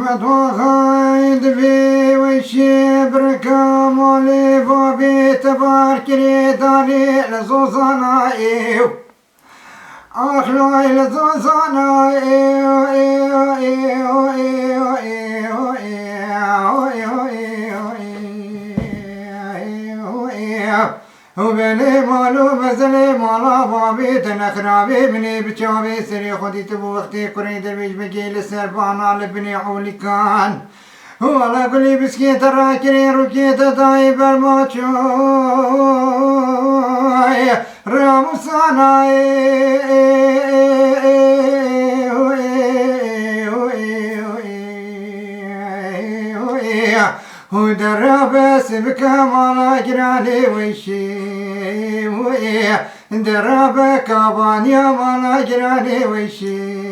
أحمد وخايد بي والشبر كامولي بابي تبارك ريداني لزوزانا إيو أخلوي لزوزانا إيو إيو إيو إيو إيو إيو إيو إيو وبني مالو بزلي مالا بابي تنخرابي بني بچاوي سري خودي تبو وقتي كوري درويش بجي لسربانا لبني عولي كان هو على كل بسكي تراكري روكي تداي برماچو رامسانا ودرب سبك مالا جراني ويشي درب كابانيا مالا جراني ويشي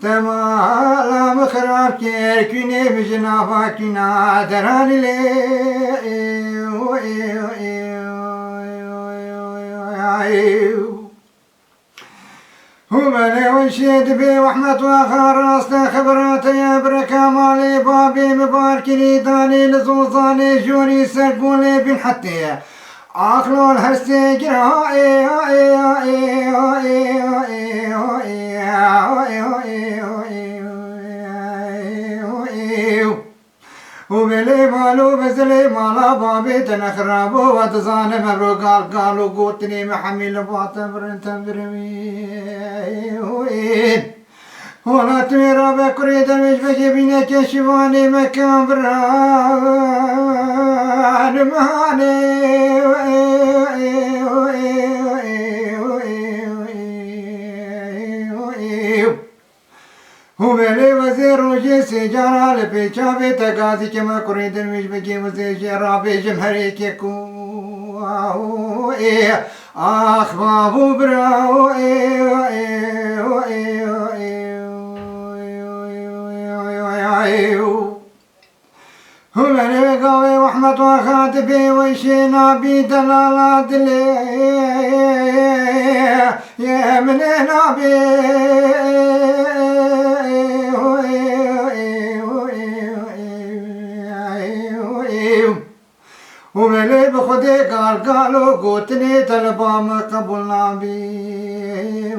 تمالا مخراب كير كوني بجنابا كنا دراني ومالي وشيد بي وحمد وخراست خبرات يا بركة مالي بابي مباركني داني لزوزاني جوري سرقولي بن حتى أخلو الهستي جرائي وبلي مالو بزلي مالا بابي تنخرابو وتزاني مبروك قالوا قوتني محمل باطمر تمدرمين ولا تميرا بكري دمج بجبيني كشفاني مكان بران مهاني وبلي وزير وجي سجارة لبيشابي تقاضي كما كوري درويش بجي وزير جرابي جمهري كيكو آخ بابو براو ومن قوي وحمد وخاتبي ويشينا بدلالات لي يا من نبي وملي بخدي قالوا قوتني طلبا ما قبلنا بي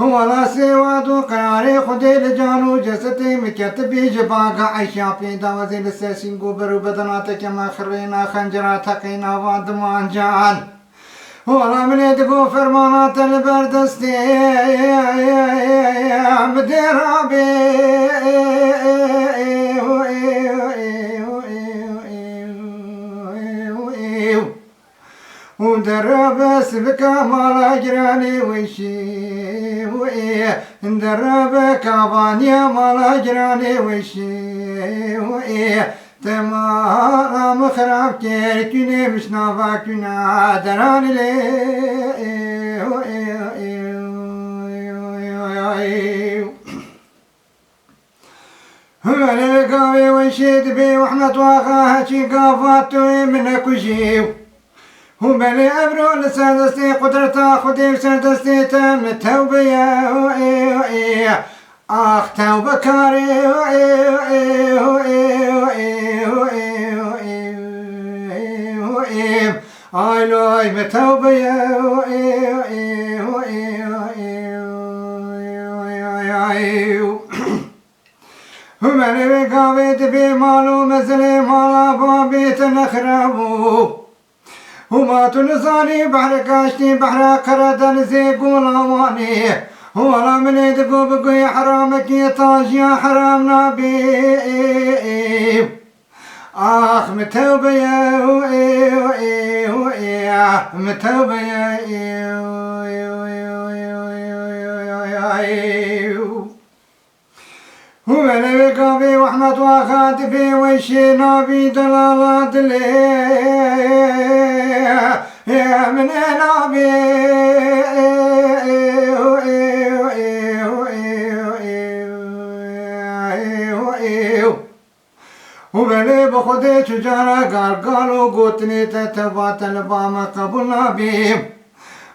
هو لا سواد قراري خدي لجانو جسدي مكتبي جباقا عيشا بيدا وزيل الساسين قبرو بدناتك ما خرينا خنجرات حقينا وادمان جان ولا من يدقو فرمانات البردستي مديرا بي ودرب سبك مالا جراني ويشي درب كابانيا مالا جراني ويشي تمارا مخراب كير كوني مشنافا كنا دراني لي هو قاوي ويشيد بي وحمد واخاها شي قافاتو منك وجيو ومالي أبرو لسردستي قدرتا خدي سردستي تم التوبية آخ توبة كاري آي لوي متوبية ومالي بقاوي تبي مالو مزلي مالا بابي تنخربو وما تنصاني بحر كاشتي بحر قردن زي قولواني ولا من يدقو بقوي حرامك يطاج يا حرام نبي آخ متوبية متوبية ومن بقابي وحمد وخاتفي ويشي نبي دلالات لي يا من نبي وبلي بخدي شجارة قالوا قوتني تتبات البام قبلنا بيم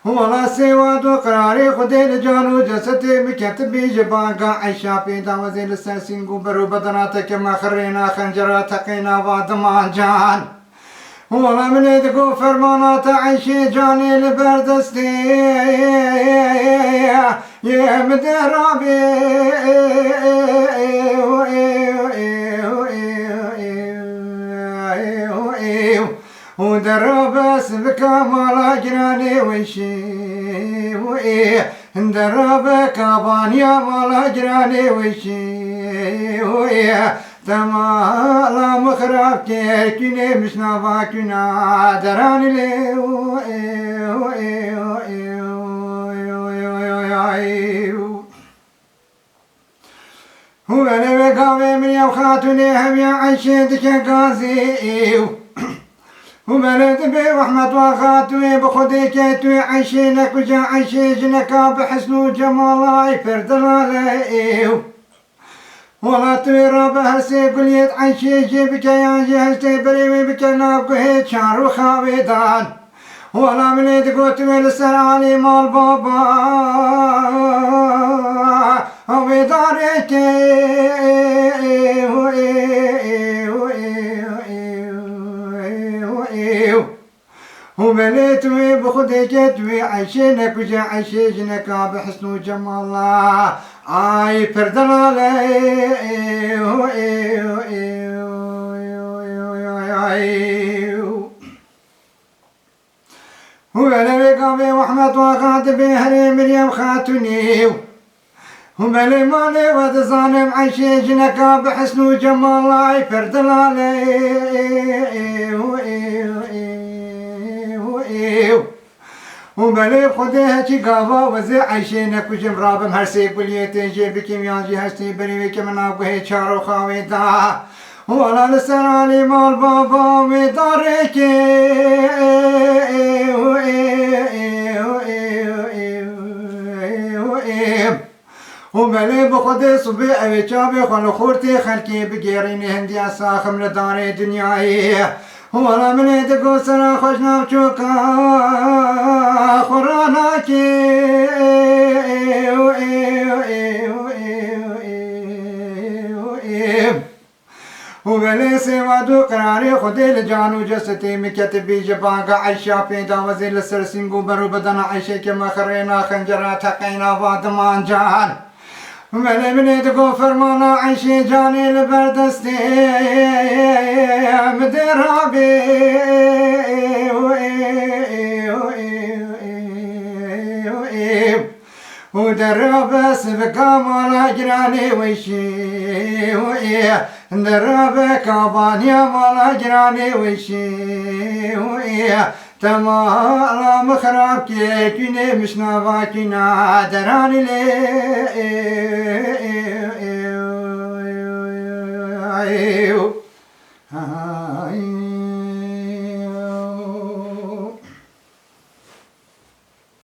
ولا سواد قراري خدي لجانو جسدي مكتبي جباقا عيشا بيدا وزيل السرسين قبرو بدناتك ما خرينا خنجرا تقينا وادمان جان ولا من يدقو فرمانات عيشي جاني لبردستي يا مدرابي ودرب اسمك مالا جراني وشي وإيه درب كابانيا مالا جراني وشي وإيه تمالا مخرب كيركني مشنا باكنا دراني لي وإيه وإيه وإيه وإيه هو أنا بقاوي من يوم خاتوني هم يا عيشتك قازي وبلد بي وحمد وخاتوي بخدي كيتوي عيشينك وجا عيشيجنك بحسن وجمالاي فردلالي ولا تويرا بهسي قليت عيشيجي بك يا جهزتي بريمي بك نابقه شعر وخاويدان ولا من يدقو توي لسرعاني مال بابا وبداريكي ومليتوي بخدي جدوي عيشينك وجا عيشيجنك بحسن وجمال اي فردلالي وبلي بقامي وحمد وخاتبي هري مريم خاتوني وبلي مالي ود ظالم عيشيجنك بحسن وجمال اي فردلالي وبلي خديها شي قابا وزي عيشينك وجم رابم هرسي بليتين جيبك يانجي هرسي بريوك من ابوه شارو خاويدا ولا لسرالي مال بابا مدارك وبلي بخدي صبي اوي شابي خلو خورتي خلكي بقيريني هندي اساخم لداري دنياي ولا من يدقو سرا خوشنا بچوكا خوراناكي وبلي سوادو قراري خدي لجانو جستي مكتبي جباقا عيشا بيدا وزي لسرسين قبرو بدنا عيشي كما خرينا خنجرا تقينا وادمان جان وبلي من يدقو فرمانا عيشي جاني لبردستي مدرابي ودرب سبك مالا جراني ويشي وإيه درب كابانيا مالا جراني ويشي وإيه تمالا مخرب كيكيني مشنا باكينا دراني لي